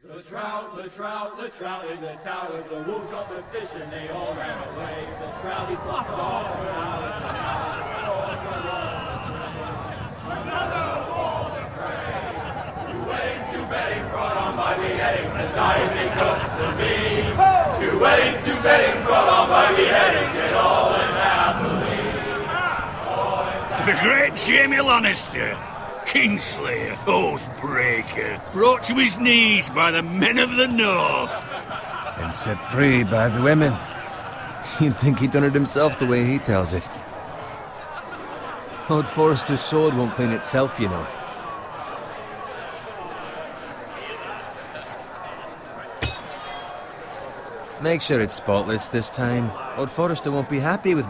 The trout in the towers, the wolves jumped the fish and they all ran away. The trout he flopped off for hours and hours. Another wall to pray. 2 weddings brought on by beheadings, and diving comes to me. 2 weddings brought on by beheadings, and all is happily. The great Jamie Lannister, Kingslayer, Oathbreaker, brought to his knees by the men of the North. And set free by the women. You'd think he'd done it himself the way he tells it. Lord Forrester's sword won't clean itself, you know. Make sure it's spotless this time. Lord Forrester won't be happy with...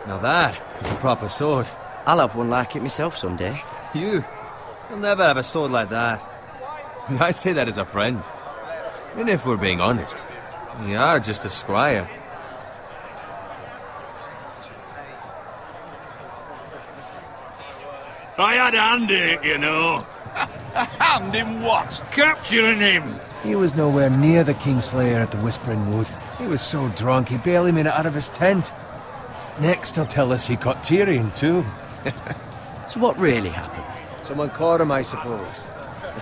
Now that is a proper sword. I'll have one like it myself someday. You'll never have a sword like that. I say that as a friend. And if we're being honest, you are just a squire. I had a hand in it, you know. A hand in what? Capturing him. He was nowhere near the Kingslayer at the Whispering Wood. He was so drunk he barely made it out of his tent. Next he'll tell us he caught Tyrion too. So what really happened? Someone caught him, I suppose.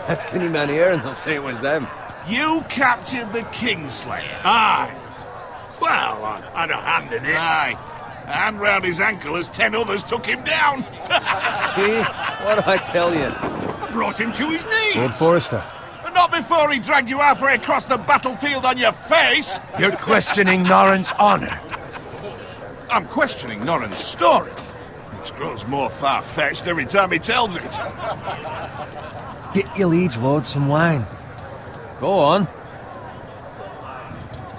Ask any man here and they'll say it was them. You captured the Kingslayer? Aye. Well, I had a hand in it. Aye. A hand round his ankle as 10 others took him down. See? What did I tell you? I brought him to his knees. Lord Forrester. But not before he dragged you halfway across the battlefield on your face. You're questioning Norrin's honor. I'm questioning Norrin's story. It grows more far-fetched every time he tells it. Get your liege lord some wine. Go on.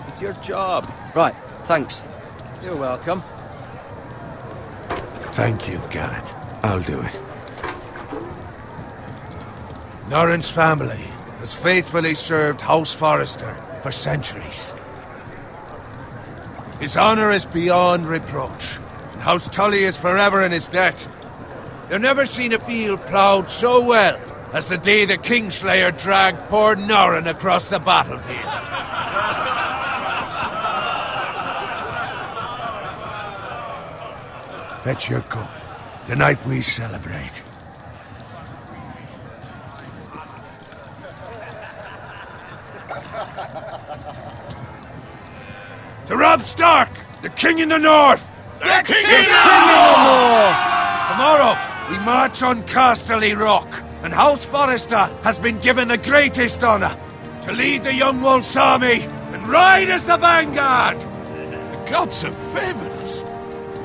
It's your job. Right, thanks. You're welcome. Thank you, Garrett. I'll do it. Norrin's family has faithfully served House Forrester for centuries. His honor is beyond reproach, and House Tully is forever in his debt. You've never seen a field ploughed so well as the day the Kingslayer dragged poor Norrin across the battlefield. Fetch your cup. Tonight we celebrate. To Robb Stark, the King in the North! The King in the North! Tomorrow, we march on Casterly Rock, and House Forrester has been given the greatest honor to lead the Young Wolf's army and ride as the vanguard! The gods have favored us.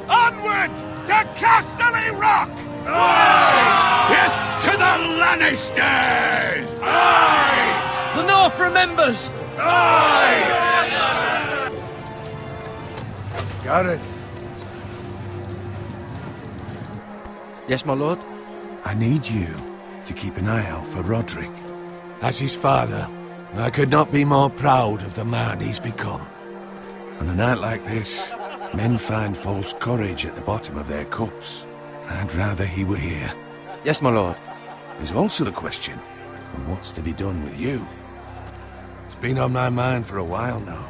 Onward to Casterly Rock! Aye! Death to the Lannisters! Aye! The North remembers! Aye! Garrett, Yes, my lord? I need you to keep an eye out for Roderick. As his father, I could not be more proud of the man he's become. On a night like this, men find false courage at the bottom of their cups. I'd rather he were here. Yes, my lord. There's also the question of what's to be done with you. It's been on my mind for a while now.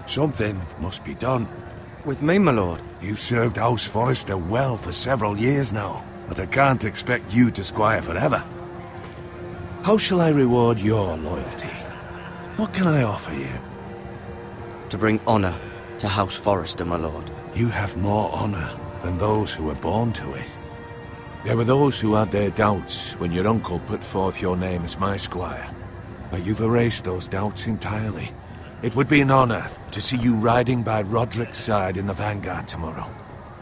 Something must be done. With me, my lord? You've served House Forrester well for several years now, but I can't expect you to squire forever. How shall I reward your loyalty? What can I offer you? To bring honor to House Forrester, my lord. You have more honor than those who were born to it. There were those who had their doubts when your uncle put forth your name as my squire, but you've erased those doubts entirely. It would be an honor to see you riding by Roderick's side in the vanguard tomorrow.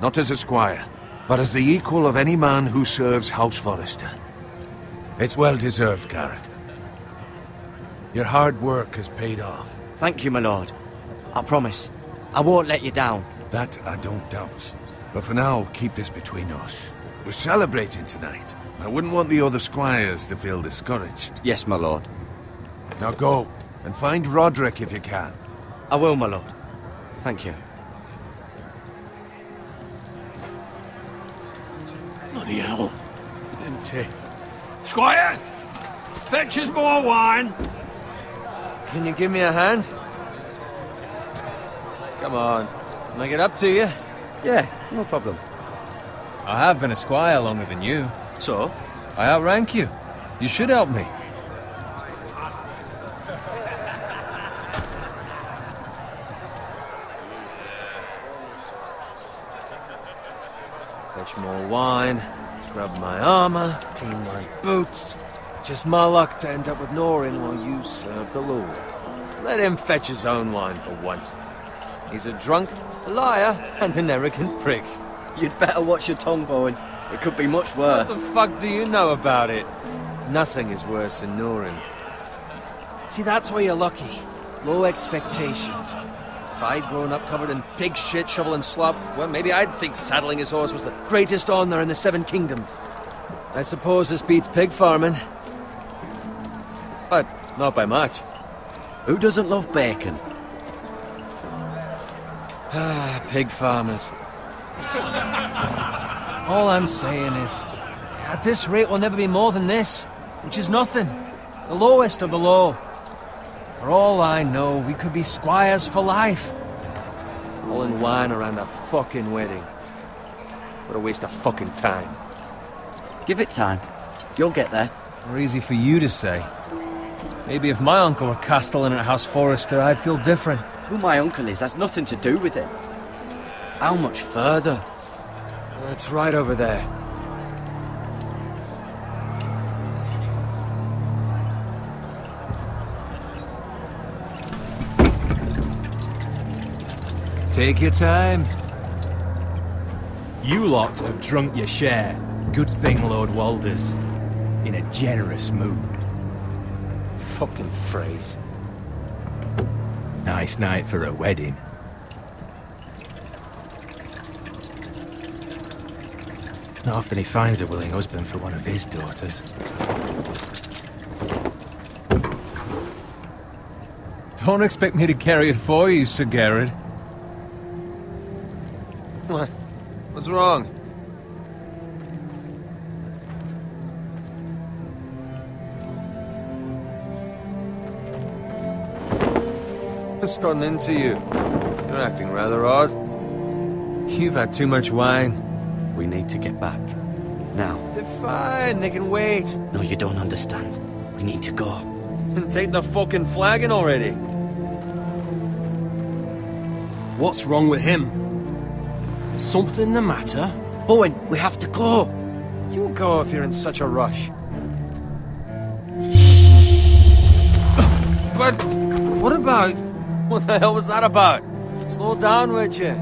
Not as a squire, but as the equal of any man who serves House Forrester. It's well deserved, Garrett. Your hard work has paid off. Thank you, my lord. I promise. I won't let you down. That I don't doubt. But for now, keep this between us. We're celebrating tonight. I wouldn't want the other squires to feel discouraged. Yes, my lord. Now go, and find Roderick if you can. I will, my lord. Thank you. Bloody hell. Didn't he? Squire! Fetch us more wine. Can you give me a hand? Come on. Make it up to you. Yeah, no problem. I have been a squire longer than you. So? I outrank you. You should help me. Fetch more wine, scrub my armor, clean my boots. Just my luck to end up with Norin while you serve the Lord. Let him fetch his own wine for once. He's a drunk, a liar, and an arrogant prick. You'd better watch your tongue, Bowen. It could be much What worse. the fuck do you know about it? Nothing is worse than Norin. See, that's why you're lucky. Low expectations. If I'd grown up covered in pig shit, shoveling slop, well, maybe I'd think saddling his horse was the greatest honor in the Seven Kingdoms. I suppose this beats pig farming. But not by much. Who doesn't love bacon? Ah, pig farmers. All I'm saying is, at this rate we'll never be more than this, which is nothing. The lowest of the low. For all I know, we could be squires for life. All in wine around a fucking wedding. What a waste of fucking time. Give it time. You'll get there. More easy for you to say. Maybe if my uncle were castellan at House Forrester, I'd feel different. Who my uncle is has nothing to do with it. How much further? That's right over there. Take your time. You lot have drunk your share. Good thing Lord Walder's in a generous mood. Fucking phrase. Nice night for a wedding. Not often he finds a willing husband for one of his daughters. Don't expect me to carry it for you, Sir Garrett. What? What's wrong? What's gotten into you? You're acting rather odd. You've had too much wine. We need to get back. Now. They're fine, they can wait. No, you don't understand. We need to go. And take the fucking flagon already. What's wrong with him? Something the matter? Bowen, we have to go. You go if you're in such a rush. But what about... What the hell was that about? Slow down, would you?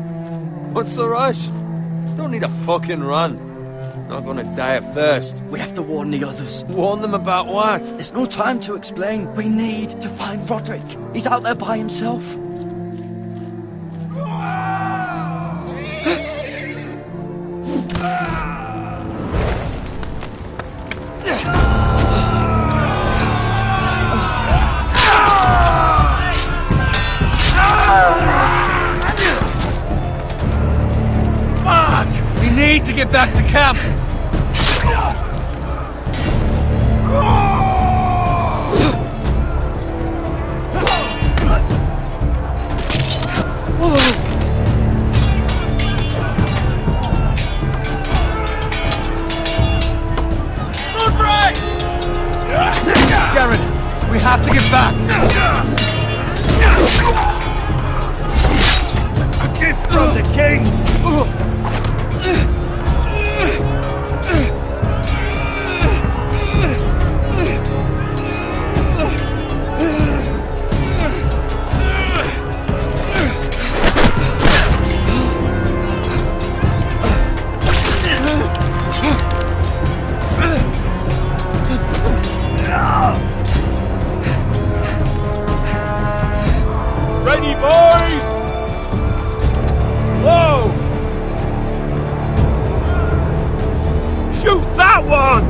What's the rush? Just don't need a fucking run. Not gonna die of thirst. We have to warn the others. Warn them about what? There's no time to explain. We need to find Roderick. He's out there by himself. We need to get back to camp! Garrett, we have to get back! A gift from the king! Ready, boys! Whoa! Shoot that one!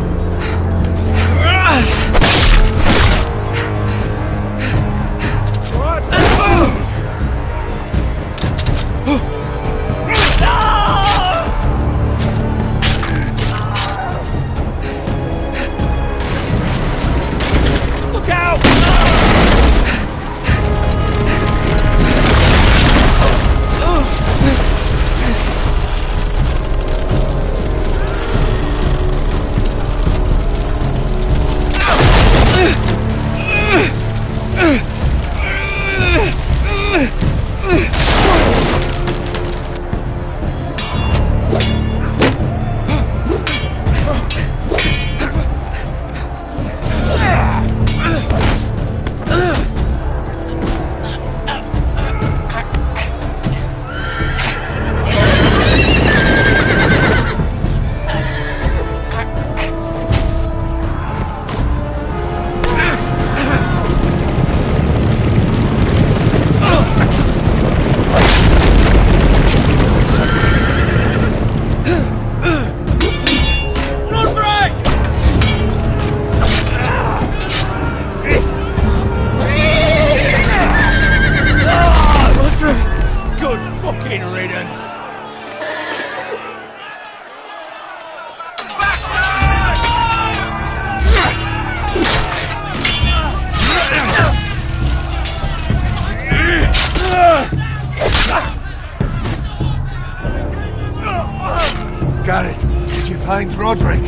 Garrett, did you find Roderick?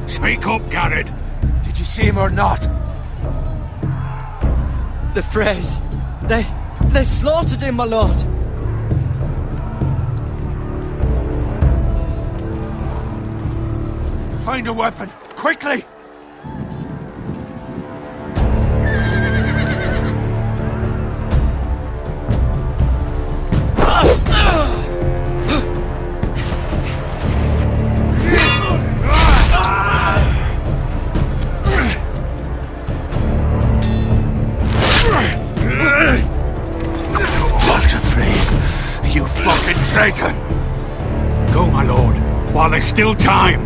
Speak up, Garrett. Did you see him or not? The Freys. They slaughtered him, my lord. Find a weapon, quickly! You fucking traitor! Go, my lord, while there's still time.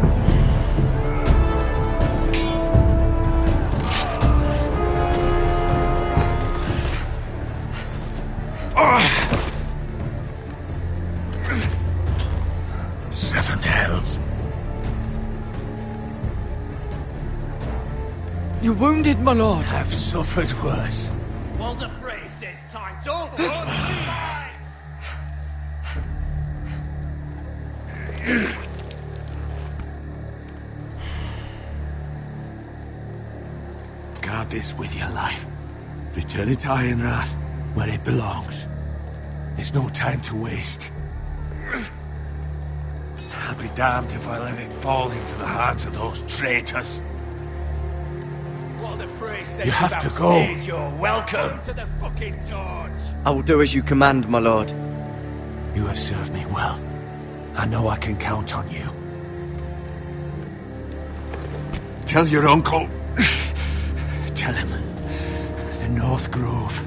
Seven hells. You're wounded, my lord. I've suffered worse. Walder Frey says time's over. Guard this with your life. Return it to Ironrath, where it belongs. There's no time to waste. I'll be damned if I let it fall into the hands of those traitors. Walder Frey says You have to go. You're welcome to the fucking torch. I will do as you command, my lord. You have served me well. I know I can count on you. Tell your uncle. Tell him the North Grove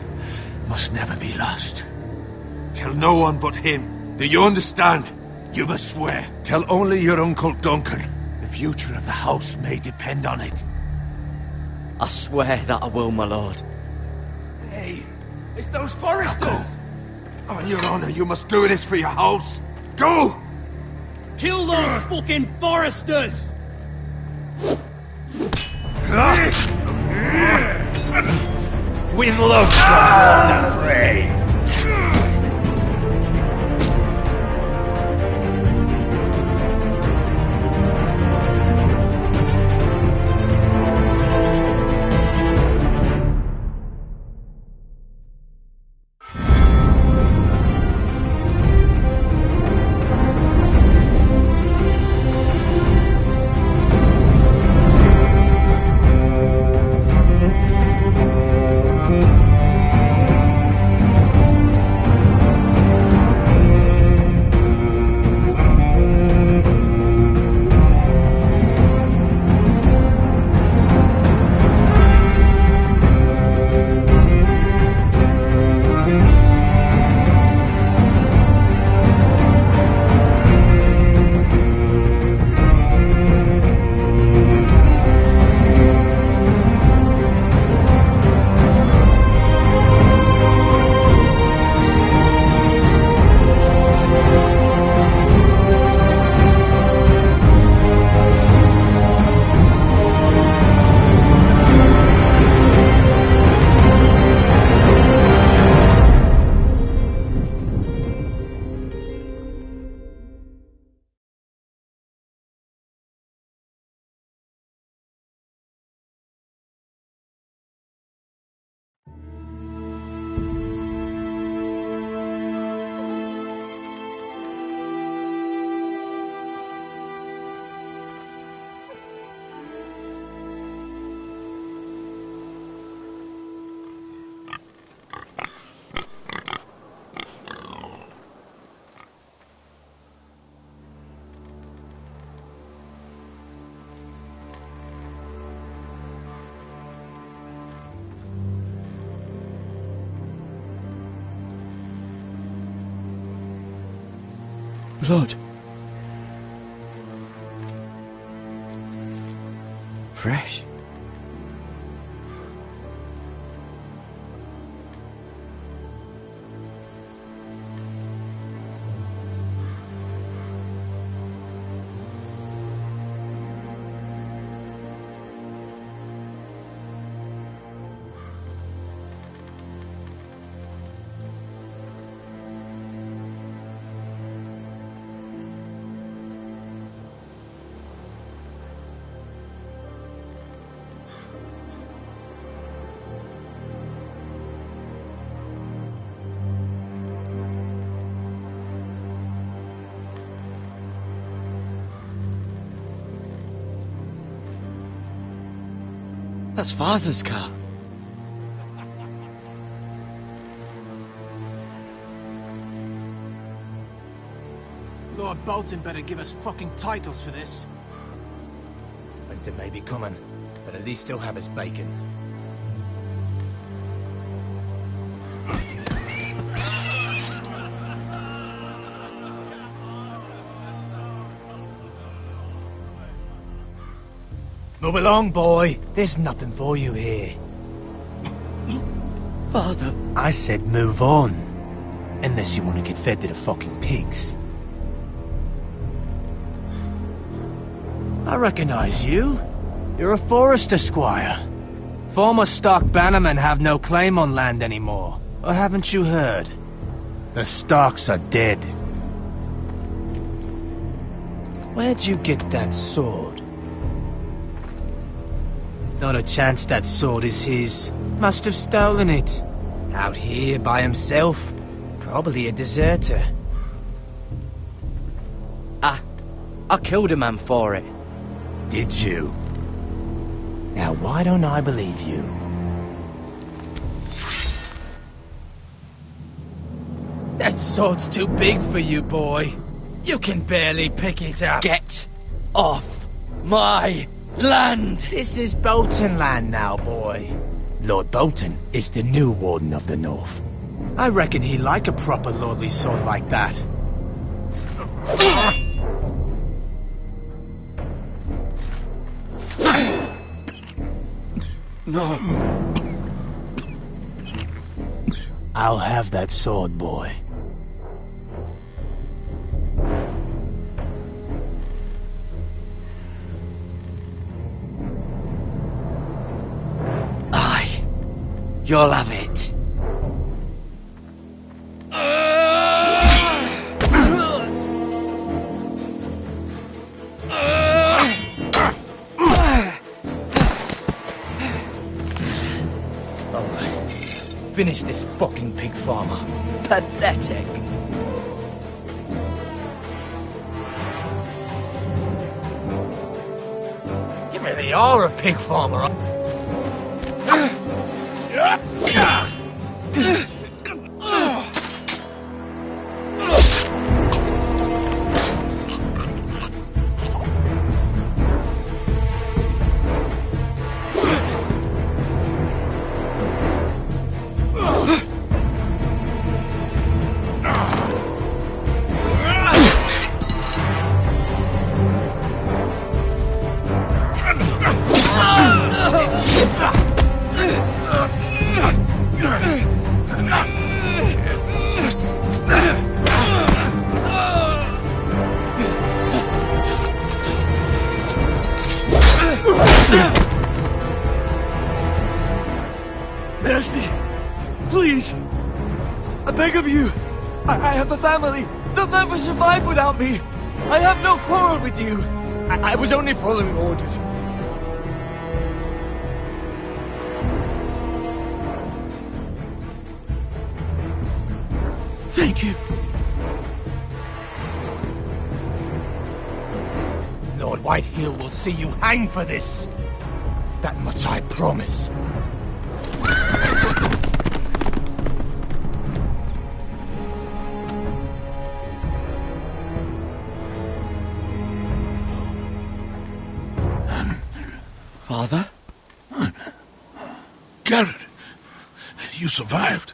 must never be lost. Tell no one but him. Do you understand? You must swear. Tell only your Uncle Duncan. The future of the house may depend on it. I swear that I will, my lord. Hey, it's those foresters. Now go. On your honor, you must do this for your house. Go! Kill those fucking foresters! With love from Walder Frey. Blood. Fresh. That's Father's car. Lord Bolton better give us fucking titles for this. Winter may be coming, but at least he'll have his bacon. Move along, boy. There's nothing for you here. Father. I said move on. Unless you want to get fed to the fucking pigs. I recognize you. You're a Forester squire. Former Stark bannermen have no claim on land anymore. Or haven't you heard? The Starks are dead. Where'd you get that sword? Not a chance that sword is his. Must have stolen it. Out here by himself. Probably a deserter. I killed a man for it. Did you? Now why don't I believe you? That sword's too big for you, boy. You can barely pick it up. Get off my land! This is Bolton land now, boy. Lord Bolton is the new Warden of the North. I reckon he'd like a proper lordly sword like that. No. I'll have that sword, boy. You'll have it. Alright. Finish this fucking pig farmer. Pathetic. You really are a pig farmer. Mercy! Please! I beg of you! I have a family! They'll never survive without me! I have no quarrel with you! I was only following orders. Thank you. Lord Whitehill will see you hang for this. That much I promise. Father? Garrett, you survived.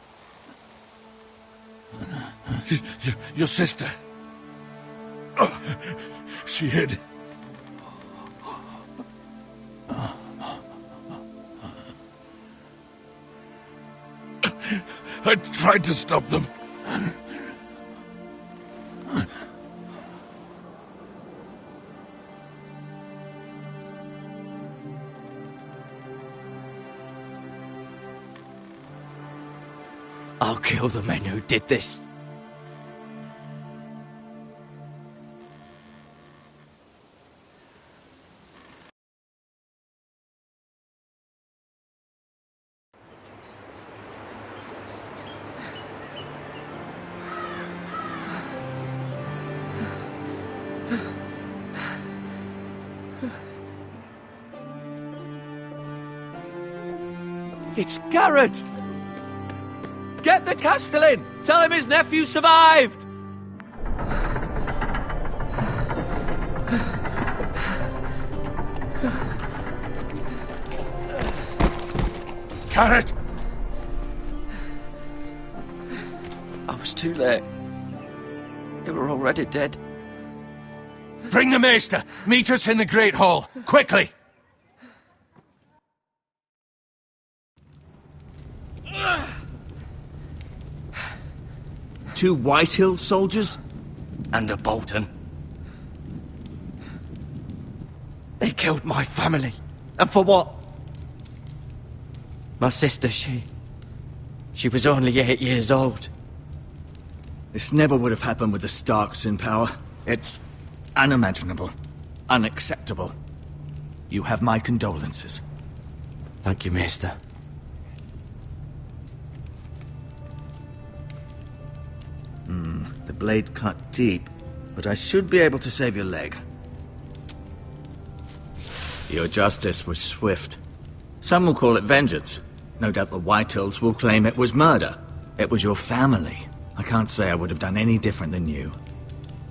Your sister. She hid. I tried to stop them. I'll kill the men who did this. It's Garrett! Get the Castellan! Tell him his nephew survived! Garrett! I was too late. They were already dead. Bring the Maester! Meet us in the Great Hall! Quickly! Two Whitehill soldiers? And a Bolton. They killed my family. And for what? My sister, she was only 8 years old. This never would have happened with the Starks in power. It's unimaginable. Unacceptable. You have my condolences. Thank you, Maester. The blade cut deep, but I should be able to save your leg. Your justice was swift. Some will call it vengeance. No doubt the Whitehills will claim it was murder. It was your family. I can't say I would have done any different than you.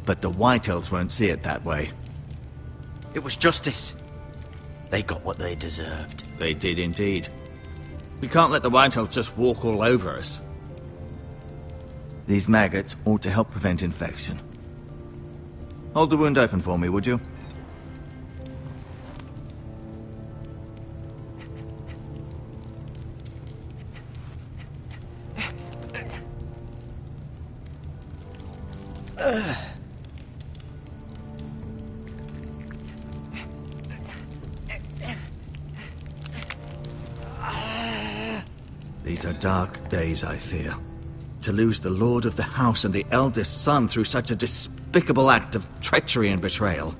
But the Whitehills won't see it that way. It was justice. They got what they deserved. They did indeed. We can't let the Whitehills just walk all over us. These maggots ought to help prevent infection. Hold the wound open for me, would you? These are dark days, I fear. To lose the lord of the house and the eldest son through such a despicable act of treachery and betrayal.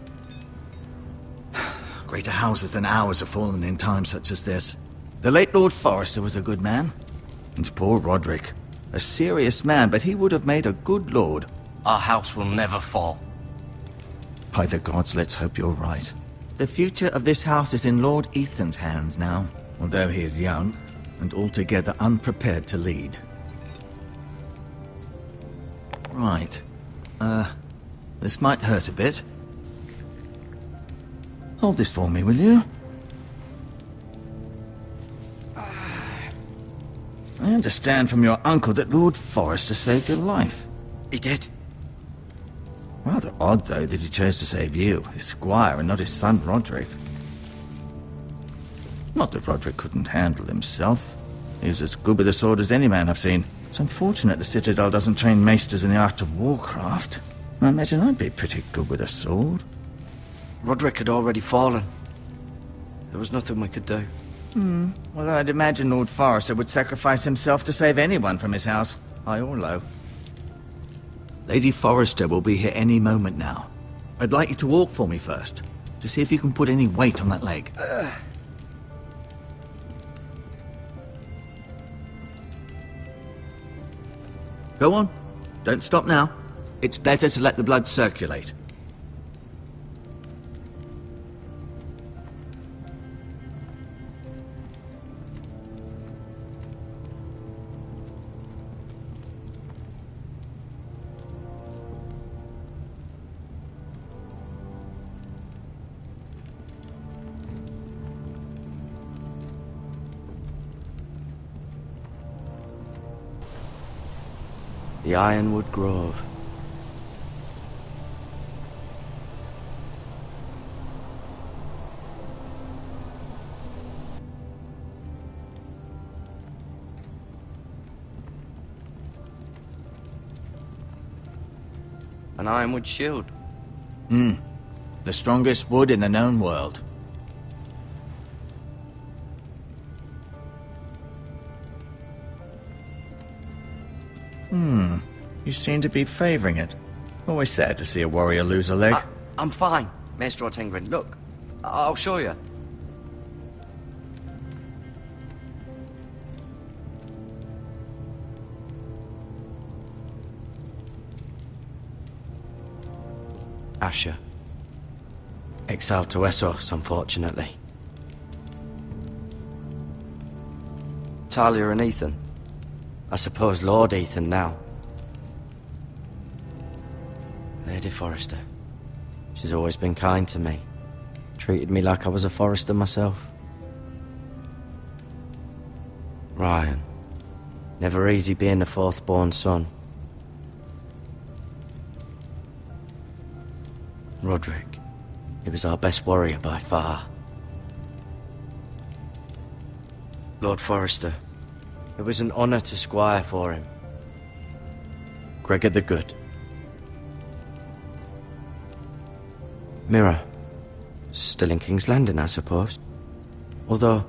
Greater houses than ours have fallen in times such as this. The late Lord Forrester was a good man. And poor Roderick. A serious man, but he would have made a good lord. Our house will never fall. By the gods, let's hope you're right. The future of this house is in Lord Ethan's hands now, although he is young and altogether unprepared to lead. Right. This might hurt a bit. Hold this for me, will you? I understand from your uncle that Lord Forrester saved your life. He did. Rather odd, though, that he chose to save you, his squire, and not his son Roderick. Not that Roderick couldn't handle himself. He was as good with a sword as any man I've seen. It's unfortunate the Citadel doesn't train maesters in the art of warcraft. I imagine I'd be pretty good with a sword. Roderick had already fallen. There was nothing we could do. Well, I'd imagine Lord Forrester would sacrifice himself to save anyone from his house, high or low. Lady Forrester will be here any moment now. I'd like you to walk for me first, to see if you can put any weight on that leg. Go on. Don't stop now. It's better to let the blood circulate. The Ironwood Grove. an ironwood shield. The strongest wood in the known world. You seem to be favouring it. Always sad to see a warrior lose a leg. I'm fine, Maester Ortengrin. Look, I'll show you. Asher. Exiled to Essos, unfortunately. Talia and Ethan. I suppose Lord Ethan now. Lady Forrester. She's always been kind to me. Treated me like I was a Forrester myself. Ryan. Never easy being the fourth-born son. Roderick. He was our best warrior by far. Lord Forrester. It was an honour to squire for him. Gregor the Good. Mira. Still in King's Landing, I suppose. Although,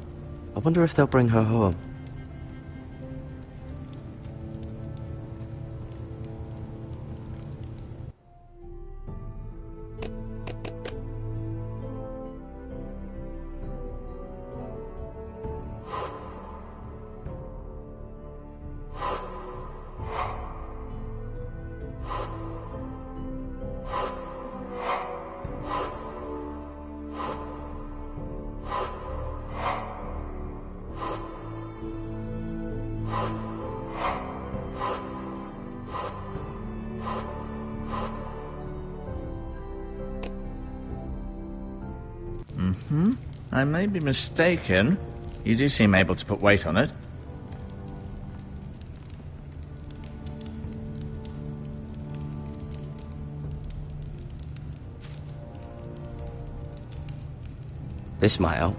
I wonder if they'll bring her home. I may be mistaken. You do seem able to put weight on it. This might help.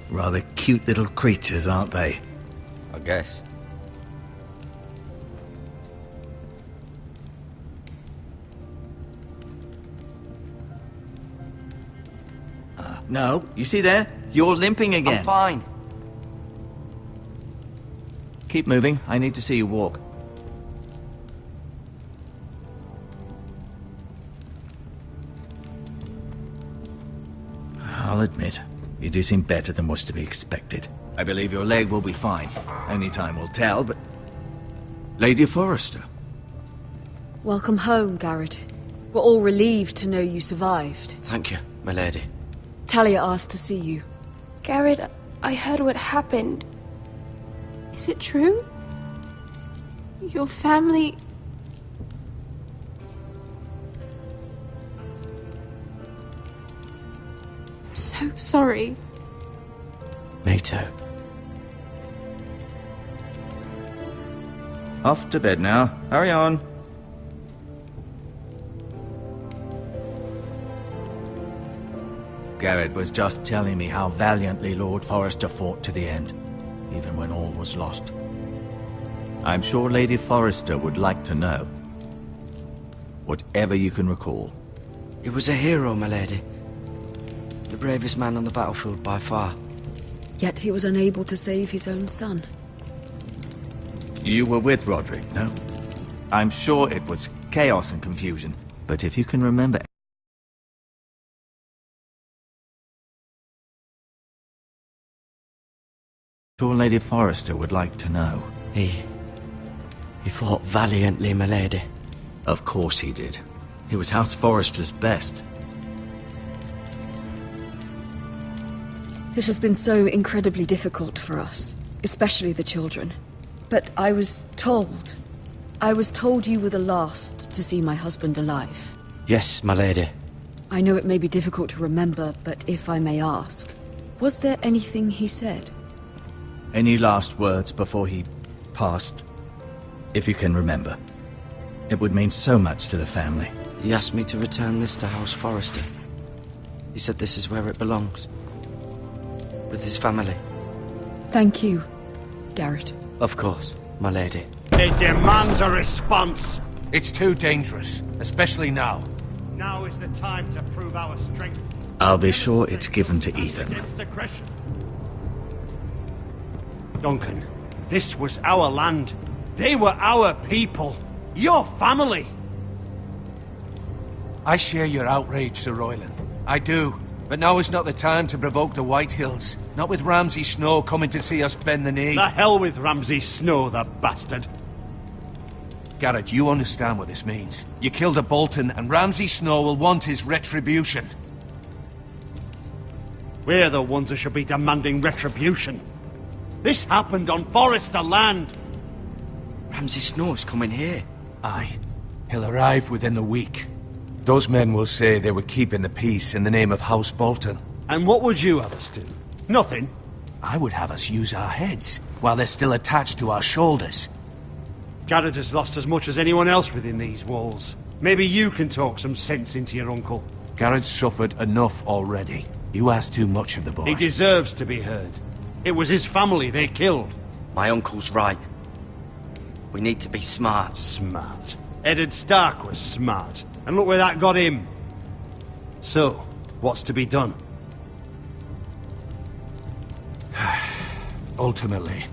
Rather cute little creatures, aren't they? I guess. No, you see there? You're limping again. I'm fine. Keep moving. I need to see you walk. I'll admit, you do seem better than was to be expected. I believe your leg will be fine. Only time will tell, but... Lady Forrester. Welcome home, Garrett. We're all relieved to know you survived. Thank you, my lady. Talia asked to see you. Garrett, I heard what happened. Is it true? Your family... I'm so sorry. Me too. Off to bed now. Hurry on. Garrett was just telling me how valiantly Lord Forrester fought to the end, even when all was lost. I'm sure Lady Forrester would like to know. Whatever you can recall. He was a hero, my lady. The bravest man on the battlefield by far. Yet he was unable to save his own son. You were with Roderick, no? I'm sure it was chaos and confusion, but if you can remember... Sure Lady Forrester would like to know. He fought valiantly, my lady. Of course he did. He was House Forrester's best. This has been so incredibly difficult for us, especially the children. But I was told you were the last to see my husband alive. Yes, my lady. I know it may be difficult to remember, but if I may ask, was there anything he said? Any last words before he passed? If you can remember. It would mean so much to the family. He asked me to return this to House Forrester. He said this is where it belongs. With his family. Thank you, Garrett. Of course, my lady. It demands a response. It's too dangerous, especially now. Now is the time to prove our strength. I'll be sure it's given to Ethan. Duncan, this was our land. They were our people. Your family. I share your outrage, Sir Royland. I do. But now is not the time to provoke the Whitehills. Not with Ramsay Snow coming to see us bend the knee. The hell with Ramsay Snow, the bastard. Garrett, you understand what this means. You killed a Bolton, and Ramsay Snow will want his retribution. We're the ones that should be demanding retribution. This happened on Forrester land. Ramsay Snow's coming here. Aye. He'll arrive within a week. Those men will say they were keeping the peace in the name of House Bolton. And what would you have us do? Nothing. I would have us use our heads, while they're still attached to our shoulders. Garrett has lost as much as anyone else within these walls. Maybe you can talk some sense into your uncle. Garrett's suffered enough already. You ask too much of the boy. He deserves to be heard. It was his family they killed. My uncle's right. We need to be smart. Smart. Eddard Stark was smart. And look where that got him. So, what's to be done? Ultimately,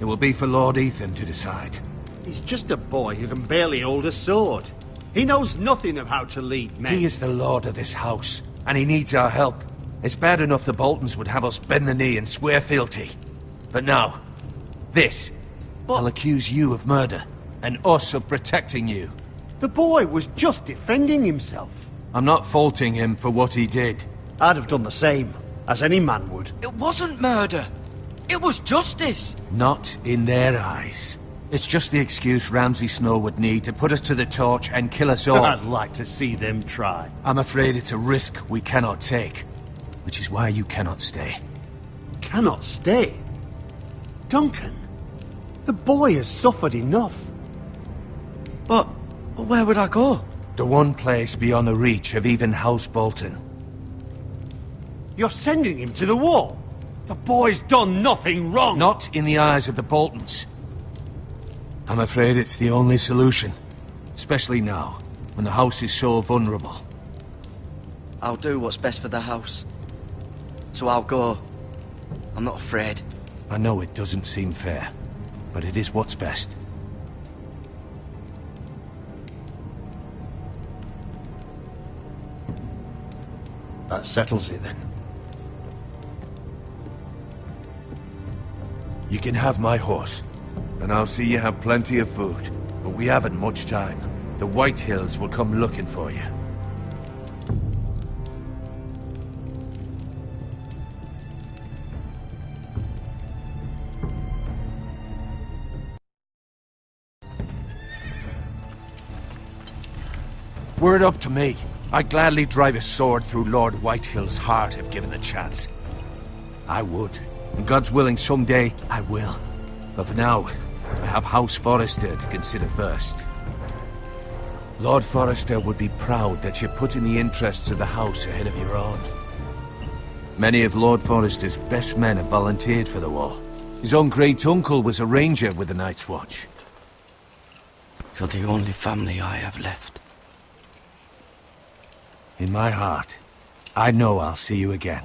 it will be for Lord Ethan to decide. He's just a boy who can barely hold a sword. He knows nothing of how to lead men. He is the lord of this house, and he needs our help. It's bad enough the Boltons would have us bend the knee and swear fealty. But now, this. I'll accuse you of murder, and us of protecting you. The boy was just defending himself. I'm not faulting him for what he did. I'd have done the same, as any man would. It wasn't murder. It was justice. Not in their eyes. It's just the excuse Ramsay Snow would need to put us to the torch and kill us all. I'd like to see them try. I'm afraid it's a risk we cannot take, which is why you cannot stay. Cannot stay? Duncan, the boy has suffered enough. But where would I go? The one place beyond the reach of even House Bolton. You're sending him to the wall? The boy's done nothing wrong! Not in the eyes of the Boltons. I'm afraid it's the only solution. Especially now, when the house is so vulnerable. I'll do what's best for the house. So I'll go. I'm not afraid. I know it doesn't seem fair, but it is what's best. That settles it then. You can have my horse, and I'll see you have plenty of food. But we haven't much time. The Whitehills will come looking for you. Were it up to me, I'd gladly drive a sword through Lord Whitehill's heart if given a chance. I would. And God's willing, someday I will. But for now, I have House Forrester to consider first. Lord Forrester would be proud that you're putting the interests of the house ahead of your own. Many of Lord Forrester's best men have volunteered for the war. His own great-uncle was a ranger with the Night's Watch. You're the only family I have left. In my heart, I know I'll see you again.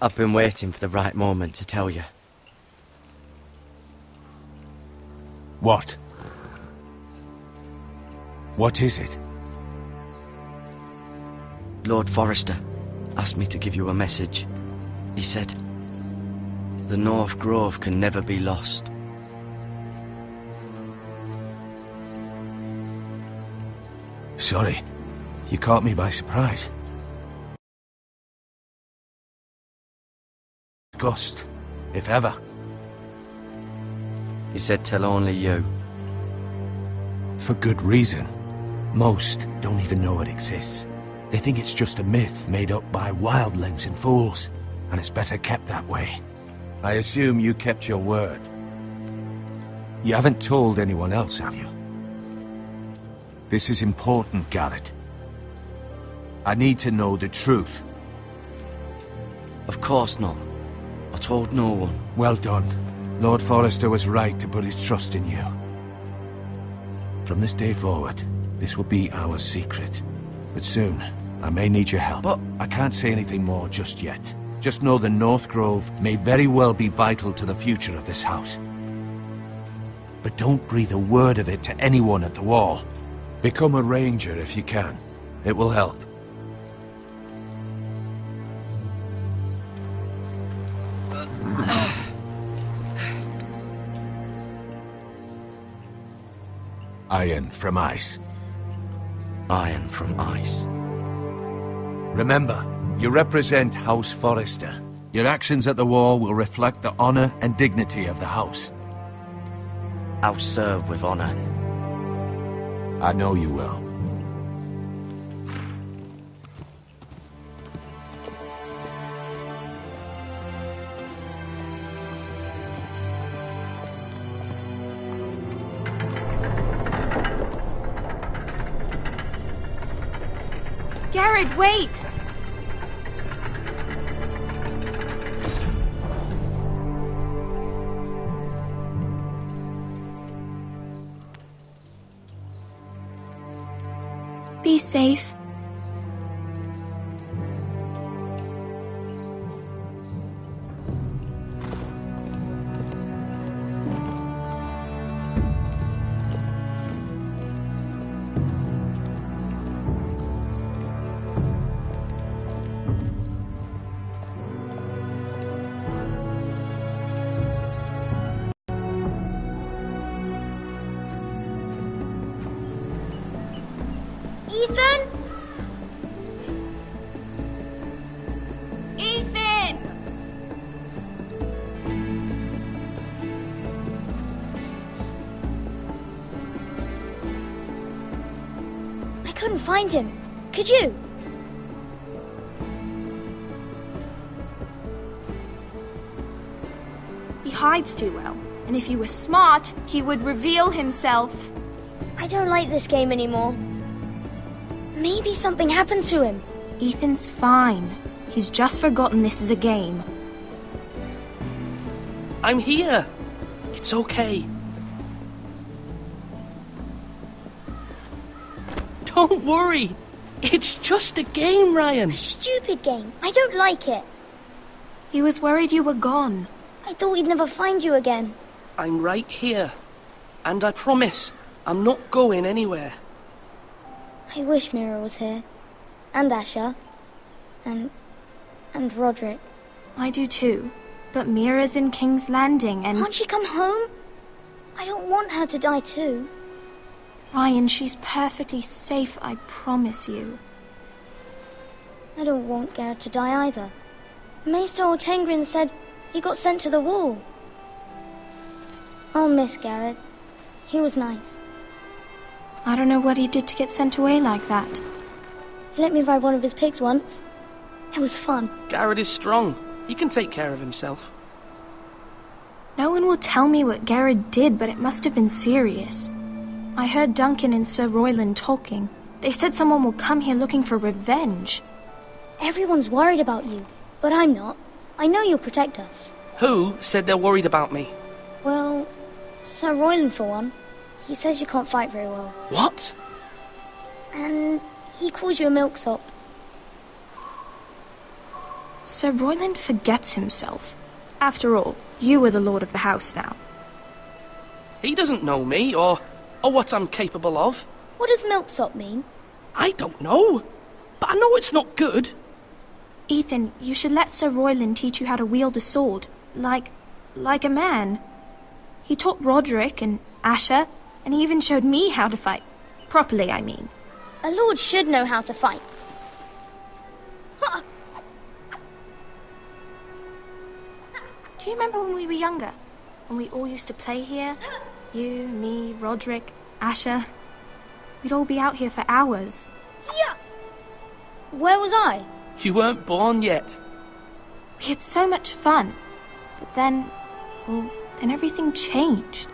I've been waiting for the right moment to tell you. What? What is it? Lord Forrester asked me to give you a message. He said, the North Grove can never be lost. Sorry, you caught me by surprise. Gust, if ever. He said tell only you. For good reason. Most don't even know it exists. They think it's just a myth made up by wildlings and fools, and it's better kept that way. I assume you kept your word. You haven't told anyone else, have you? This is important, Garrett. I need to know the truth. Of course not. I told no one. Well done. Lord Forrester was right to put his trust in you. From this day forward, this will be our secret. But soon, I may need your help. But I can't say anything more just yet. Just know the North Grove may very well be vital to the future of this house. But don't breathe a word of it to anyone at the Wall. Become a ranger if you can. It will help. Iron from ice. Iron from ice. Remember, you represent House Forrester. Your actions at the Wall will reflect the honor and dignity of the house. I'll serve with honor. I know you will. Garrett, wait! Be safe. Ethan? Ethan! I couldn't find him. Could you? He hides too well, and if he were smart, he would reveal himself. I don't like this game anymore. Maybe something happened to him. Ethan's fine. He's just forgotten this is a game. I'm here. It's okay. Don't worry. It's just a game, Ryan. A stupid game. I don't like it. He was worried you were gone. I thought we'd never find you again. I'm right here. And I promise, I'm not going anywhere. I wish Mira was here. And Asher. And Roderick. I do too. But Mira's in King's Landing and... Can't she come home? I don't want her to die too. Ryan, she's perfectly safe, I promise you. I don't want Garrett to die either. Maester Ortengrin said he got sent to the Wall. I'll miss Garrett. He was nice. I don't know what he did to get sent away like that. He let me ride one of his pigs once. It was fun. Garrett is strong. He can take care of himself. No one will tell me what Garrett did, but it must have been serious. I heard Duncan and Sir Royland talking. They said someone will come here looking for revenge. Everyone's worried about you, but I'm not. I know you'll protect us. Who said they're worried about me? Well, Sir Royland for one. He says you can't fight very well. What? And he calls you a milksop. Sir Royland forgets himself. After all, you are the lord of the house now. He doesn't know me, or what I'm capable of. What does milksop mean? I don't know, but I know it's not good. Ethan, you should let Sir Royland teach you how to wield a sword. Like a man. He taught Roderick and Asher, and he even showed me how to fight. Properly, I mean. A lord should know how to fight. Do you remember when we were younger? When we all used to play here? You, me, Roderick, Asher. we'd all be out here for hours. Yeah! Where was I? You weren't born yet. We had so much fun. But then, then everything changed.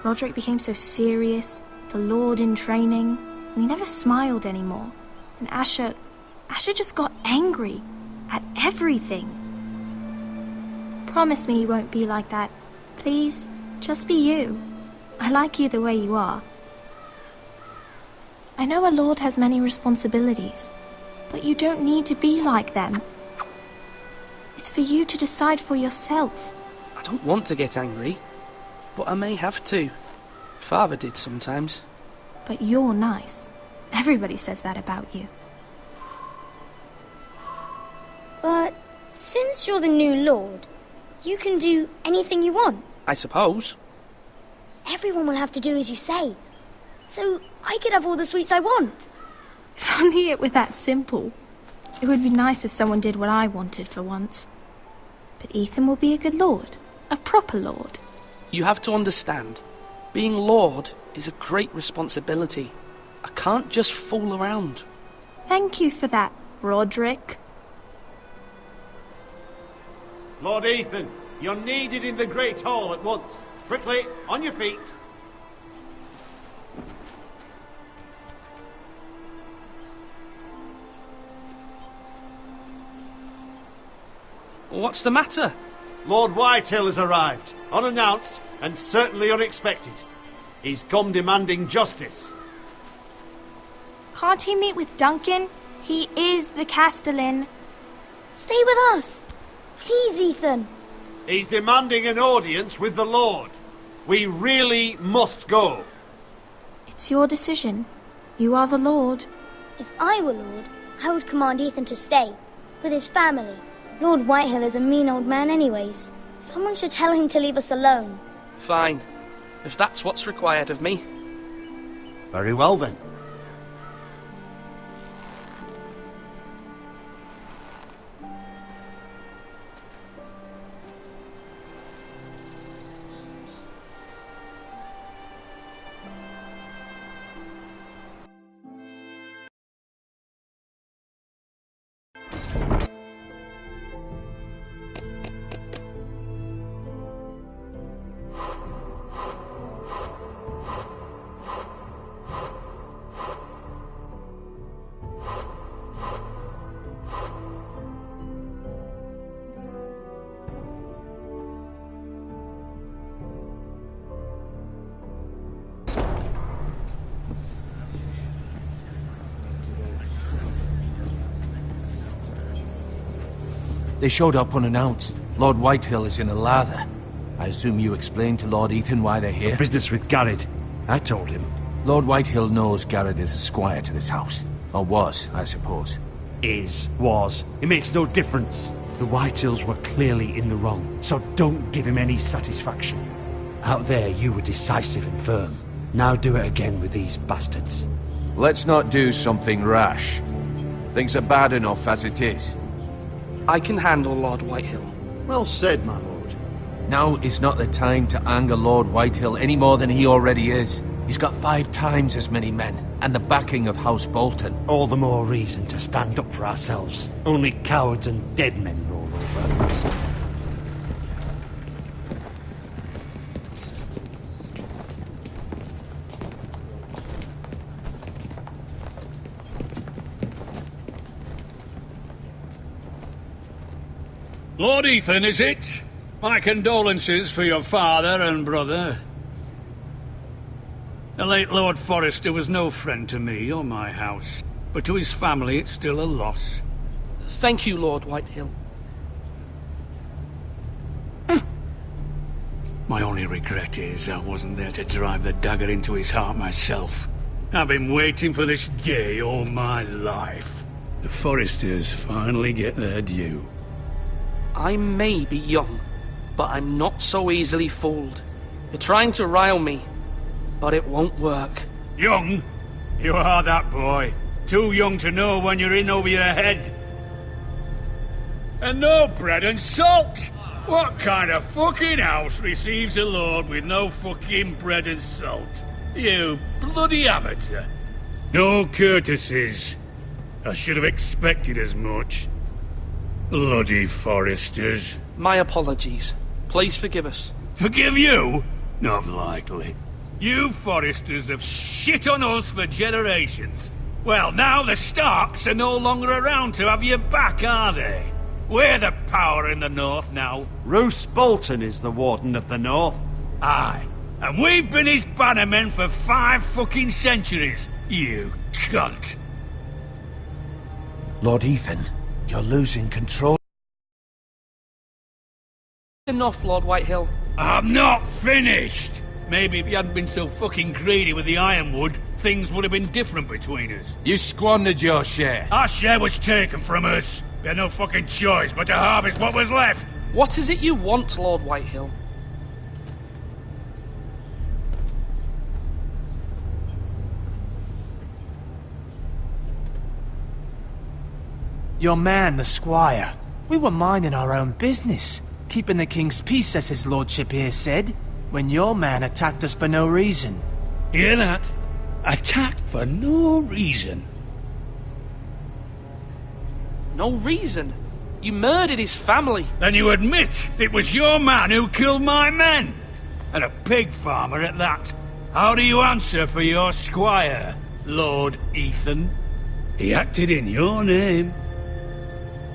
Roderick became so serious, the Lord in training, and he never smiled anymore. And Asher just got angry at everything. Promise me you won't be like that. Please, just be you. I like you the way you are. I know a lord has many responsibilities, but you don't need to be like them. It's for you to decide for yourself. I don't want to get angry, but I may have to. Father did sometimes. But you're nice. Everybody says that about you. But since you're the new lord, you can do anything you want. I suppose. Everyone will have to do as you say. So I could have all the sweets I want. If only it were that simple. It would be nice if someone did what I wanted for once. But Ethan will be a good lord. A proper lord. You have to understand. Being lord is a great responsibility. I can't just fool around. Thank you for that, Roderick. Lord Ethan, you're needed in the Great Hall at once. Quickly, on your feet. What's the matter? Lord Whitehill has arrived, unannounced and certainly unexpected. He's come demanding justice. Can't he meet with Duncan? He is the Castellan. Stay with us. Please, Ethan. He's demanding an audience with the Lord. We really must go. It's your decision. You are the Lord. If I were Lord, I would command Ethan to stay, with his family. Lord Whitehill is a mean old man anyways. Someone should tell him to leave us alone. Fine. If that's what's required of me. Very well then. They showed up unannounced. Lord Whitehill is in a lather. I assume you explained to Lord Ethan why they're here? Business with Garrett. I told him. Lord Whitehill knows Garrett is a squire to this house. Or was, I suppose. Was. It makes no difference. The Whitehills were clearly in the wrong, so don't give him any satisfaction. Out there, you were decisive and firm. Now do it again with these bastards. Let's not do something rash. Things are bad enough as it is. I can handle Lord Whitehill. Well said, my lord. Now is not the time to anger Lord Whitehill any more than he already is. He's got 5 times as many men, and the backing of House Bolton. All the more reason to stand up for ourselves. Only cowards and dead men roll over. Lord Ethan, is it? My condolences for your father and brother. The late Lord Forrester was no friend to me or my house, but to his family it's still a loss. Thank you, Lord Whitehill. My only regret is I wasn't there to drive the dagger into his heart myself. I've been waiting for this day all my life. The Forresters finally get their due. I may be young, but I'm not so easily fooled. You're trying to rile me, but it won't work. Young? You are that boy. Too young to know when you're in over your head. And no bread and salt! What kind of fucking house receives a lord with no fucking bread and salt? You bloody amateur. No courtesies. I should have expected as much. Bloody Foresters. My apologies. Please forgive us. Forgive you? Not likely. You Foresters have shit on us for generations. Well, now the Starks are no longer around to have your back, are they? We're the power in the north now. Roose Bolton is the Warden of the North. Aye. And we've been his bannermen for 5 fucking centuries. You cunt. Lord Ethan, you're losing control. Enough, Lord Whitehill. I'm not finished. Maybe if you hadn't been so fucking greedy with the ironwood, things would have been different between us. You squandered your share. Our share was taken from us. We had no fucking choice but to harvest what was left. What is it you want, Lord Whitehill? Your man, the squire. We were minding our own business, keeping the king's peace, as his lordship here said, when your man attacked us for no reason. Hear that? Attacked for no reason. No reason? You murdered his family. Then you admit it was your man who killed my men? And a pig farmer at that. How do you answer for your squire, Lord Ethan? He acted in your name.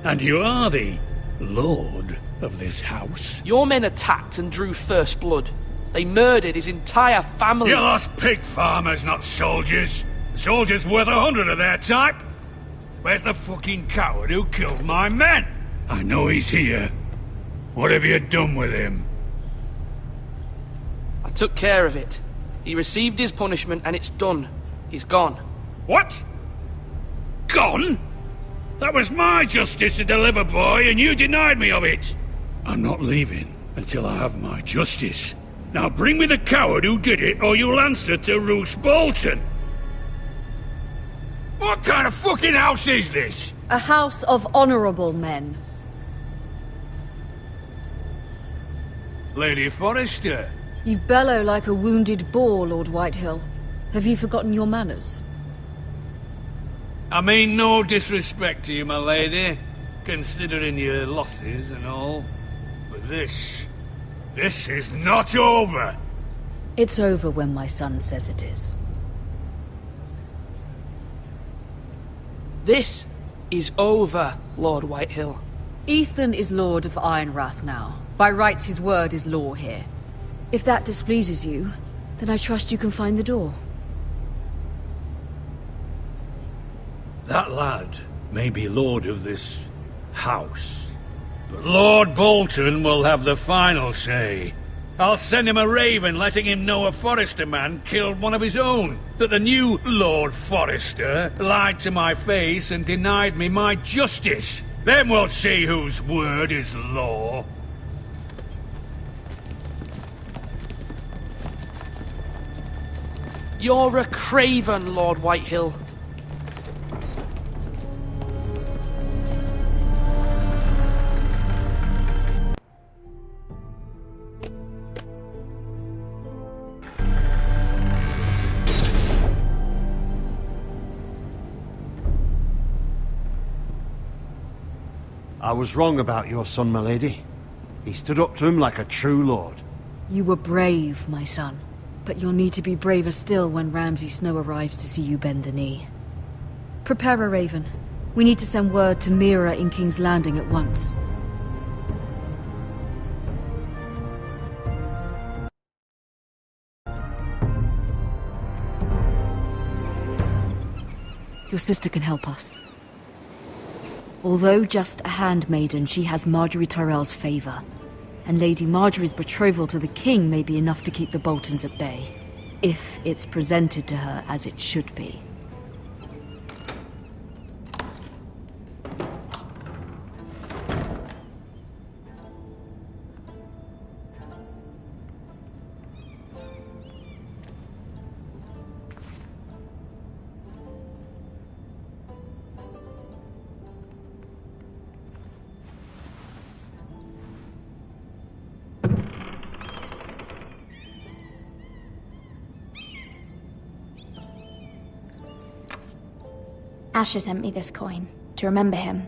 And you are the lord of this house. Your men attacked and drew first blood. They murdered his entire family. You lost pig farmers, not soldiers. The soldiers worth 100 of their type. Where's the fucking coward who killed my men? I know he's here. What have you done with him? I took care of it. He received his punishment and it's done. He's gone. What? Gone? That was my justice to deliver, boy, and you denied me of it. I'm not leaving until I have my justice. Now bring me the coward who did it, or you'll answer to Roose Bolton. What kind of fucking house is this? A house of honourable men. Lady Forrester. You bellow like a wounded boar, Lord Whitehill. Have you forgotten your manners? I mean no disrespect to you, my lady, considering your losses and all. But this is not over. It's over when my son says it is. This is over, Lord Whitehill. Ethan is Lord of Ironrath now. By rights, his word is law here. If that displeases you, then I trust you can find the door. That lad may be lord of this house, but Lord Bolton will have the final say. I'll send him a raven letting him know a Forrester man killed one of his own, that the new Lord Forrester lied to my face and denied me my justice. Then we'll see whose word is law. You're a craven, Lord Whitehill. I was wrong about your son, my lady. He stood up to him like a true lord. You were brave, my son. But you'll need to be braver still when Ramsay Snow arrives to see you bend the knee. Prepare a raven. We need to send word to Mira in King's Landing at once. Your sister can help us. Although just a handmaiden, she has Marjorie Tyrell's favour. And Lady Marjorie's betrothal to the king may be enough to keep the Boltons at bay. If it's presented to her as it should be. Asher sent me this coin, to remember him.